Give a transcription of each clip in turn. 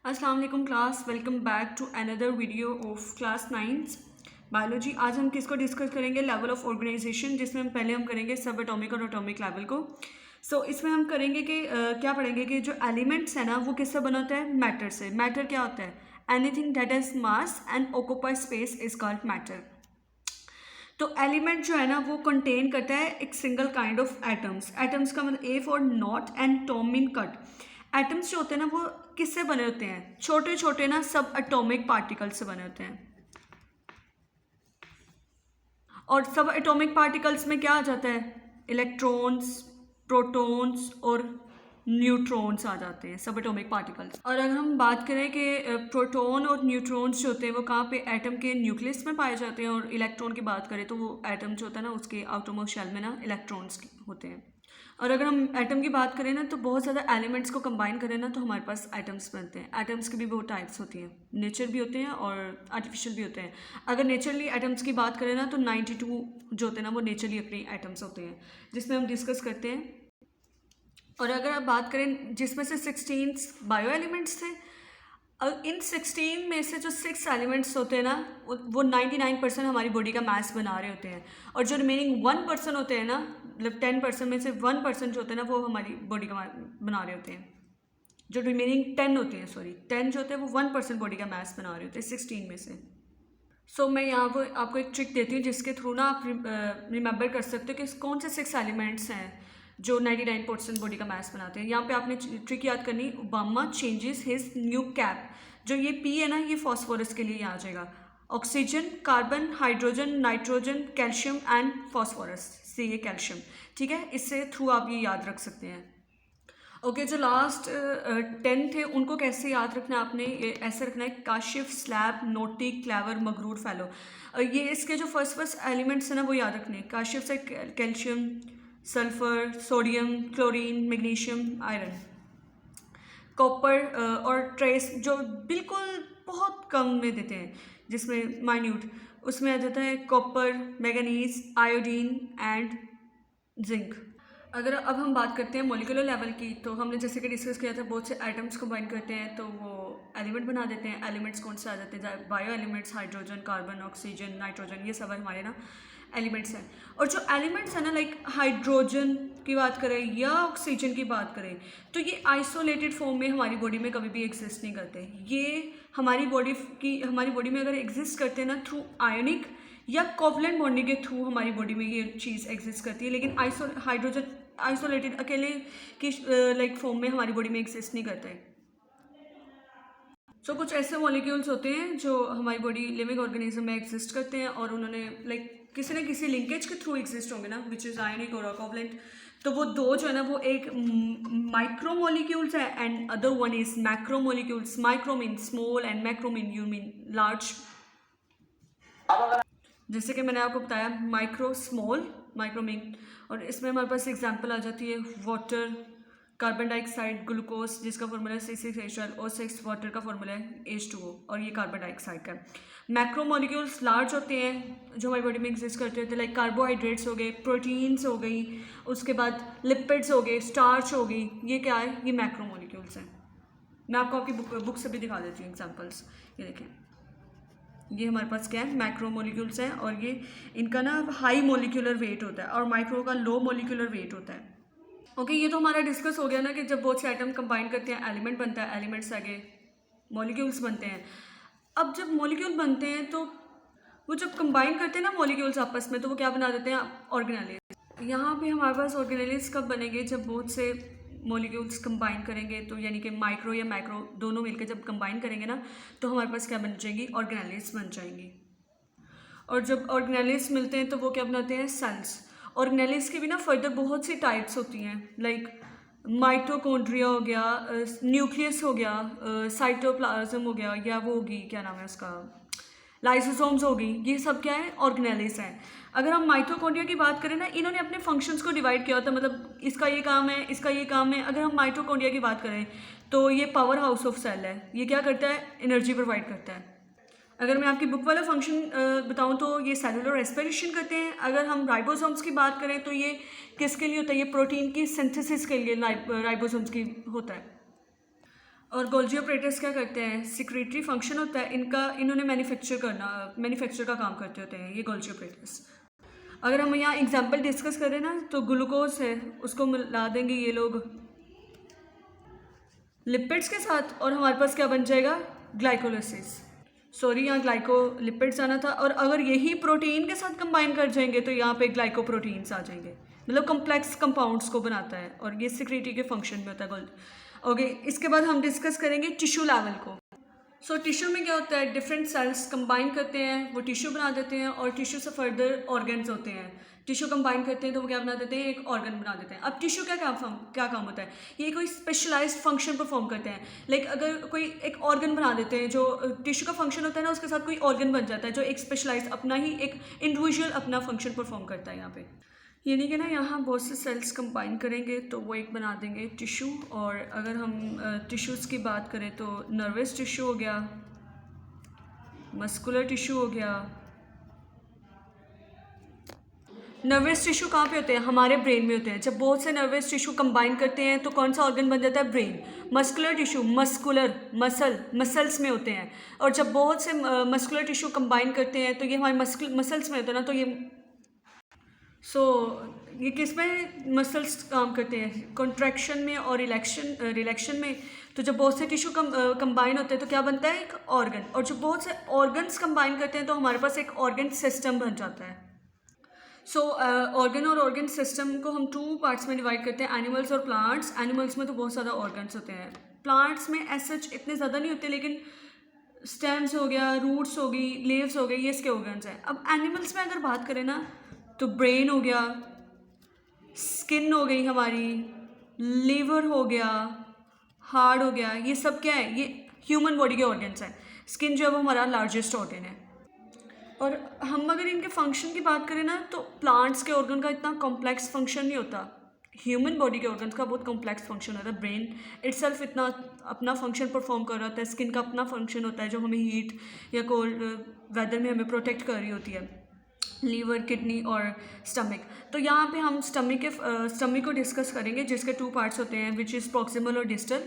अस्सलाम वालेकुम class, welcome back to another video of class 9 biology. आज हम किसको डिस्कस करेंगे? लेवल ऑफ ऑर्गेनाइजेशन, जिसमें हम पहले करेंगे सब एटॉमिक और एटॉमिक लेवल को। इसमें हम करेंगे कि क्या पढ़ेंगे कि जो एलिमेंट्स है ना वो किससे बना होता है? मैटर से। मैटर क्या होता है? Anything that has mass and occupy space is called matter. तो एलिमेंट जो है ना वो कंटेन करता है एक single kind of atoms. Atoms का मतलब A for not and Tom mean cut. Atoms जो होते हैं ना वो किससे बने होते हैं? छोटे छोटे ना सब एटॉमिक पार्टिकल्स से बने होते हैं। और सब एटॉमिक पार्टिकल्स में क्या आ जाता है? इलेक्ट्रॉन्स, प्रोटॉन्स और न्यूट्रॉन्स आ जाते हैं, सब एटॉमिक पार्टिकल्स। और अगर हम बात करें कि प्रोटॉन और न्यूट्रॉन्स जो होते हैं वो कहाँ पे? एटम के न्यूक्लियस में पाए जाते हैं। और इलेक्ट्रॉन की बात करें तो वो एटम जो होता है ना उसके आउटरमोस्ट शेल में ना इलेक्ट्रॉन्स होते हैं। और अगर हम एटम की बात करें ना तो बहुत ज़्यादा एलिमेंट्स को कंबाइन करें ना तो हमारे पास एटम्स बनते हैं। एटम्स की भी बहुत टाइप्स होती हैं, नेचर भी होते हैं और आर्टिफिशियल भी होते हैं। अगर नेचरली एटम्स की बात करें ना तो 92 जो होते हैं ना वो नेचरली अपने एटम्स होते हैं, जिसमें हम डिस्कस करते हैं। और अगर आप बात करें जिसमें से 16 बायो एलिमेंट्स थे, इन 16 में से जो 6 एलिमेंट्स होते हैं ना वो 99% हमारी बॉडी का मास बना रहे होते हैं। और जो रिमेनिंग 1% होते हैं ना, मतलब 10% में से 1% जो होते हैं ना वो हमारी बॉडी का बना रहे होते हैं। जो रिमेनिंग 10 होते हैं, सॉरी 10 जो होते हैं वो 1% बॉडी का मास बना रहे होते हैं 16 में से। मैं यहाँ पर आपको एक ट्रिक देती हूँ जिसके थ्रू ना आप रिमेंबर कर सकते हो कि कौन से 6 एलिमेंट्स हैं जो 99% बॉडी का मास बनाते हैं। यहाँ पे आपने ट्रिक याद करनी, Obama changes his new cap. जो ये पी है ना ये फॉस्फोरस के लिए आ जाएगा। Oxygen, carbon, hydrogen, nitrogen, calcium and phosphorus से ये कैल्शियम। ठीक है, इससे थ्रू आप ये याद रख सकते हैं। ओके, जो लास्ट 10 थे उनको कैसे याद रखना है आपने? ऐसे रखना है, काशिफ, स्लैब, नोटी, क्लेवर, मगरूर, फैलो। ये इसके जो फर्स्ट एलिमेंट्स हैं ना वो याद रखने हैं। काशिफ से calcium, sulphur, sodium, chlorine, magnesium, iron. Copper और ट्रेस जो बिल्कुल बहुत कम में देते हैं, जिसमें माइन्यूट, उसमें आ जाता है copper, manganese, iodine and zinc. अगर अब हम बात करते हैं मॉलिक्यूलर लेवल की, तो हमने जैसे कि डिस्कस किया था बहुत से एटम्स कंबाइन करते हैं तो वो एलिमेंट बना देते हैं। एलिमेंट्स कौन से आ जाते हैं? Bio elements, hydrogen, carbon, oxygen, nitrogen, ये सब हमारे ना एलिमेंट्स हैं। और जो एलिमेंट्स हैं ना, लाइक हाइड्रोजन की बात करें या ऑक्सीजन की बात करें तो ये आइसोलेटेड फॉर्म में हमारी बॉडी में कभी भी एग्जिस्ट नहीं करते। ये हमारी बॉडी में अगर एग्जिस्ट करते हैं ना थ्रू आयोनिक या कोवलेंट बॉन्डिंग के थ्रू हमारी बॉडी में ये चीज़ एग्जिस्ट करती है। लेकिन हाइड्रोजन आइसोलेटेड अकेले की लाइक फॉर्म में हमारी बॉडी में एग्जिस्ट नहीं करता है। कुछ ऐसे मॉलिक्यूल्स होते हैं जो हमारी बॉडी लिविंग ऑर्गेनिज्म में एग्जिस्ट करते हैं और उन्होंने लाइक किसी न किसी लिंकेज के थ्रू एग्जिस्ट होंगे ना, विच इज़ आयनिक और कोवलेंट। तो वो दो जो है ना वो एक माइक्रो मॉलिक्यूल्स है and other one is macro molecules. Micro mean small and macro mean you mean large. जैसे कि मैंने आपको बताया माइक्रो, स्मॉल, माइक्रो मीन। और इसमें हमारे पास एग्जांपल आ जाती है वाटर, कार्बन डाइऑक्साइड, ग्लूकोज जिसका फॉर्मूला है C6H12 और 6 वाटर का फॉर्मूला है H2O और ये कार्बन डाइऑक्साइड का। मैक्रो मॉलिक्यूल्स लार्ज होते हैं जो हमारी बॉडी में एग्जिस्ट करते होते हैं, लाइक कार्बोहाइड्रेट्स हो गए, प्रोटीन्स हो गई, उसके बाद लिपिड्स हो गए, स्टार्च हो गई। ये क्या है? ये मैक्रो मॉलिक्यूल्स हैं। मैं आपको आपकी बुक से भी दिखा देती हूँ एग्जाम्पल्स। ये देखें, ये हमारे पास क्या है? मैक्रो मॉलिक्यूल्स हैं और ये इनका ना हाई मॉलिक्यूलर वेट होता है और माइक्रो का लो मॉलिक्यूलर वेट होता है। ओके, ये तो हमारा डिस्कस हो गया ना कि जब बहुत से आइटम कंबाइन करते हैं एलिमेंट बनता है, एलिमेंट्स आगे मॉलिक्यूल्स बनते हैं। अब जब मॉलिक्यूल बनते हैं तो वो जब कंबाइन करते हैं ना मॉलिक्यूल्स आपस में तो वो क्या बना देते हैं? ऑर्गेनेलिज। यहाँ पे हमारे पास ऑर्गेनेलिज कब बनेंगे? जब बहुत से मॉलिक्यूल्स कंबाइन करेंगे, तो यानी कि माइक्रो या मैक्रो दोनों मिलकर जब कंबाइन करेंगे ना तो हमारे पास क्या बन जाएंगी? ऑर्गेनेलिज बन जाएंगी। और जब ऑर्गेनेलिज मिलते हैं तो वो क्या बनाते हैं? सेल्स। ऑर्गेनेलिज की भी ना फर्दर बहुत सी टाइप्स होती हैं, लाइक माइटोकॉन्ड्रिया हो गया, न्यूक्लियस हो गया, साइटोप्लाज्म हो गया, या वो होगी क्या नाम है उसका, लाइसोसोम्स हो गई। ये सब क्या है? ऑर्गेनेलिज हैं। अगर हम माइटोकॉन्ड्रिया की बात करें ना, इन्होंने अपने फंक्शंस को डिवाइड किया होता है, मतलब इसका ये काम है, इसका ये काम है। अगर हम माइटोकॉन्ड्रिया की बात करें तो ये पावर हाउस ऑफ सेल है। ये क्या करता है? एनर्जी प्रोवाइड करता है। अगर मैं आपकी बुक वाला फंक्शन बताऊं तो ये सेलुलर रेस्पिरेशन करते हैं। अगर हम राइबोसोम्स की बात करें तो ये किसके लिए होता है? ये प्रोटीन की सिंथेसिस के लिए राइबोसोम्स की होता है। और गोल्जी ऑपरेटर्स क्या करते हैं, सिक्रेटरी फंक्शन होता है इनका, इन्होंने मैन्युफैक्चर का काम करते होते हैं ये गोल्जी ऑपरेटर्स। अगर हम यहाँ एग्जांपल डिस्कस करें ना तो ग्लूकोज है उसको मिला देंगे ये लोग लिपिड्स के साथ और हमारे पास क्या बन जाएगा, ग्लाइकोलाइसिस। सॉरी यहाँ ग्लाइकोलिपिड्स आना था, और अगर यही प्रोटीन के साथ कंबाइन कर जाएंगे तो यहाँ पे ग्लाइकोप्रोटीन्स आ जाएंगे, मतलब कम्प्लेक्स कंपाउंड्स को बनाता है और ये सिक्रेटरी के फंक्शन में होता है गोल्ड। ओके, इसके बाद हम डिस्कस करेंगे टिश्यू लेवल को। सो टिश्यू में क्या होता है, डिफरेंट सेल्स कंबाइन करते हैं वो टिश्यू बना देते हैं, और टिश्यू से फर्दर ऑर्गन्स होते हैं। टिश्यू कंबाइन करते हैं तो वो क्या बना देते हैं, एक ऑर्गन बना देते हैं। अब टिश्यू क्या काम होता है, ये कोई स्पेशलाइज्ड फंक्शन परफॉर्म करते हैं। लाइक अगर कोई एक ऑर्गन बना देते हैं, जो टिश्यू का फंक्शन होता है ना उसके साथ कोई ऑर्गन बन जाता है जो एक स्पेशलाइज्ड अपना ही एक इंडिविजुअल अपना फंक्शन परफॉर्म करता है यहाँ पे। यानी कि ना यहाँ बहुत से सेल्स कंबाइन करेंगे तो वो एक बना देंगे टिश्यू। और अगर हम टिश्यूज़ की बात करें तो नर्वस टिश्यू हो गया, मस्कुलर टिश्यू हो गया। नर्वस टिश्यू कहाँ पे होते हैं, हमारे ब्रेन में होते हैं। जब बहुत से नर्वस टिश्यू कंबाइन करते हैं तो कौन सा ऑर्गन बन जाता है, ब्रेन। मस्कुलर टिश्यू, मसल्स में होते हैं, और जब बहुत से मस्कुलर टिश्यू कंबाइन करते हैं तो ये हमारे मसल्स में होता है ना, तो ये ये किस में मसल्स काम करते हैं, कॉन्ट्रैक्शन में और रिलैक्शन में। तो जब बहुत से टिश्यू कंबाइन होते हैं तो क्या बनता है, एक ऑर्गन। और जब बहुत से ऑर्गन्स कंबाइन करते हैं तो हमारे पास एक ऑर्गन सिस्टम बन जाता है। ऑर्गन और ऑर्गन सिस्टम को हम 2 पार्ट्स में डिवाइड करते हैं, एनिमल्स और प्लांट्स। एनिमल्स में तो बहुत ज़्यादा ऑर्गन्स होते हैं, प्लांट्स में ऐसे इतने ज़्यादा नहीं होते, लेकिन स्टेम्स हो गया, रूट्स हो गई, लीव्स हो गई, ये इसके ऑर्गन्स हैं। अब एनिमल्स में अगर बात करें ना तो ब्रेन हो गया, स्किन हो गई हमारी, लीवर हो गया, हार्ट हो गया, ये सब क्या है, ये ह्यूमन बॉडी के ऑर्गन्स हैं। स्किन जो है वो हमारा लार्जेस्ट ऑर्गन है। और हम अगर इनके फंक्शन की बात करें ना तो प्लांट्स के ऑर्गन का इतना कॉम्प्लेक्स फंक्शन नहीं होता, ह्यूमन बॉडी के ऑर्गन्स का बहुत कॉम्प्लेक्स फंक्शन होता है। ब्रेन इटसेल्फ इतना अपना फंक्शन परफॉर्म कर रहा होता है, स्किन का अपना फंक्शन होता है जो हमें हीट या कोल्ड वेदर में हमें प्रोटेक्ट कर रही होती है, लीवर, किडनी और स्टमक। तो यहाँ पे हम स्टमक को डिस्कस करेंगे जिसके 2 पार्ट्स होते हैं, विच इज़ प्रॉक्सिमल और डिस्टल।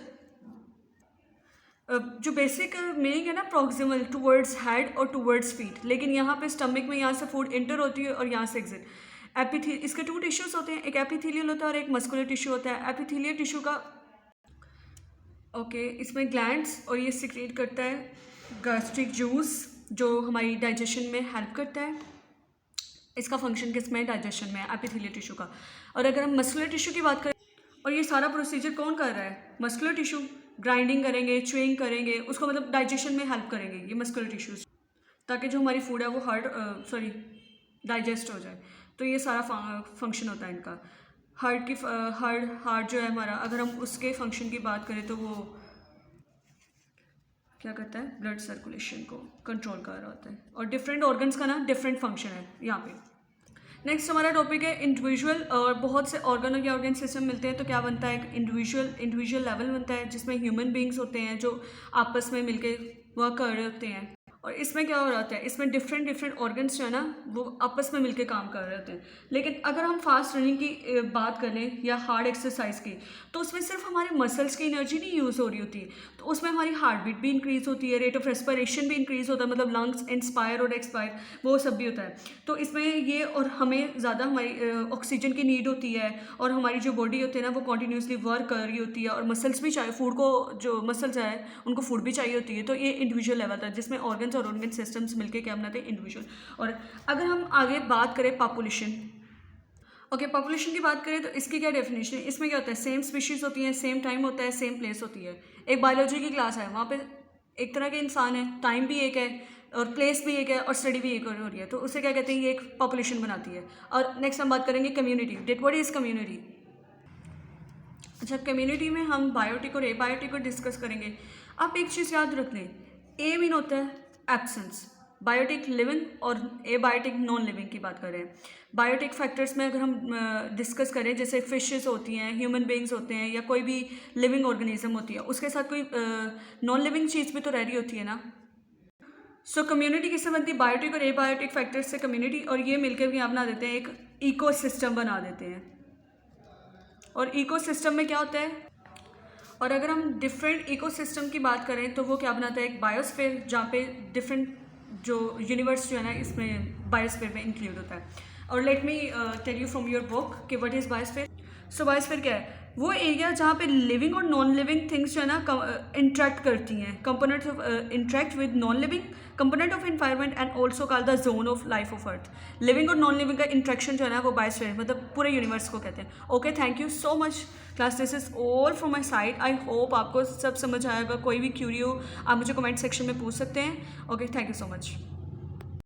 जो बेसिक मीनिंग है ना, प्रॉक्सिमल टूवर्ड्स हेड और टूवर्ड्स फीट, लेकिन यहाँ पे स्टमक में यहाँ से फूड इंटर होती है और यहाँ से एग्जिट। इसके 2 टिश्यूज़ होते हैं, एक एपिथेलियल होता है और एक मस्कुलर टिश्यू होता है। एपिथेलियल टिश्यू का इसमें ग्लैंड्स, और ये सिक्रेट करता है गैस्ट्रिक जूस जो हमारी डाइजेशन में हेल्प करता है। इसका फंक्शन किसमें, डाइजेशन में, एपिथेलियल टिश्यू का। और अगर हम मस्कुलर टिश्यू की बात करें, और ये सारा प्रोसीजर कौन कर रहा है, मस्कुलर टिश्यू। ग्राइंडिंग करेंगे, च्यूइंग करेंगे, उसको मतलब डाइजेशन में हेल्प करेंगे ये मस्कुलर टिश्यूज, ताकि जो हमारी फूड है वो डाइजेस्ट हो जाए। तो ये सारा फंक्शन होता है इनका। हार्ट जो है हमारा, अगर हम उसके फंक्शन की बात करें तो वो क्या करता है, ब्लड सर्कुलेशन को कंट्रोल कर रहा होता है। और डिफरेंट ऑर्गन्स का ना डिफरेंट फंक्शन है यहाँ पे। नेक्स्ट हमारा टॉपिक है इंडिविजुअल। और बहुत से ऑर्गन या ऑर्गन सिस्टम मिलते हैं तो क्या बनता है, एक इंडिविजुअल लेवल बनता है जिसमें ह्यूमन बींग्स होते हैं जो आपस में मिलके वर्क कर रहे होते हैं। और इसमें क्या हो रहा होता है, इसमें डिफरेंट ऑर्गन्स जो है ना वो आपस में मिलके काम कर रहे होते हैं। लेकिन अगर हम फास्ट रनिंग की बात करें या हार्ड एक्सरसाइज की, तो उसमें सिर्फ हमारे मसल्स की एनर्जी नहीं यूज़ हो रही होती है, तो उसमें हमारी हार्ट बीट भी इंक्रीज़ होती है, रेट ऑफ रेस्पिरेशन भी इंक्रीज़ होता है, मतलब लंग्स इंस्पायर और एक्सपायर वो सब भी होता है। तो इसमें ये, और हमें ज़्यादा हमारी ऑक्सीजन की नीड होती है, और हमारी जो बॉडी होती है ना वो कॉन्टीन्यूसली वर्क कर रही होती है, और मसल्स भी चाहिए, फूड को जो मसल्स है उनको फूड भी चाहिए होती है। तो ये इंडिविजुअल लेवल था जिसमें ऑर्गन्स और ऑर्गन सिस्टम्स मिलके क्या बनाते हैं, इंडिविजुअल। और अगर हम आगे बात करें पॉपुलेशन, पॉपुलेशन की बात करें तो इसकी क्या डेफिनेशन है, इसमें क्या होता है, सेम स्पीशीज़ होती है, सेम टाइम होता है, सेम प्लेस होती है। एक बायोलॉजी की क्लास है, वहाँ पे एक तरह के इंसान है, टाइम भी एक है और प्लेस भी एक है और स्टडी भी एक हो रही है, तो उसे क्या कहते हैं, ये एक पॉपुलेशन बनाती है। और नेक्स्ट हम बात करेंगे कम्युनिटी। What is community. अच्छा, कम्युनिटी में हम बायोटिक और एबायोटिक को डिस्कस करेंगे। आप एक चीज़ याद रख लें, ए मीन होता है एब्सेंस, बायोटिक लिविंग और एबायोटिक नॉन लिविंग की बात करें। बायोटिक फैक्टर्स में अगर हम डिस्कस करें, जैसे फिशेस होती हैं, ह्यूमन बींग्स होते हैं, या कोई भी लिविंग ऑर्गेनिज्म होती है, उसके साथ कोई नॉन लिविंग चीज़ भी तो रह रही होती है ना। सो कम्युनिटी किससे बनती है, बायोटिक और एबायोटिक फैक्टर्स से कम्युनिटी, और ये मिलकर भी बना देते हैं, एक इकोसिस्टम बना देते हैं। और इकोसिस्टम में क्या होता है, और अगर हम डिफरेंट इकोसिस्टम की बात करें तो वो क्या बनाता है, एक बायोस्फीयर, जहाँ पे डिफरेंट जो यूनिवर्स जो है ना इसमें बायोस्फीयर में इंक्लूड होता है। और let me tell you from your book कि what is biosphere. So biosphere क्या है, वो एरिया जहाँ पे लिविंग और नॉन लिविंग थिंग्स जो है ना इंटरेक्ट करती हैं, components of interact with non living component of environment and also called the zone of life of earth. Living और नॉन लिविंग का इंट्रैक्शन जो है ना वो बायोस्फीयर मतलब पूरे यूनिवर्स को कहते हैं। Okay, thank you so much class, this is all from my side. I hope आपको सब समझ आएगा। कोई भी क्यूरी हो आप मुझे कमेंट सेक्शन में पूछ सकते हैं। Okay, thank you so much.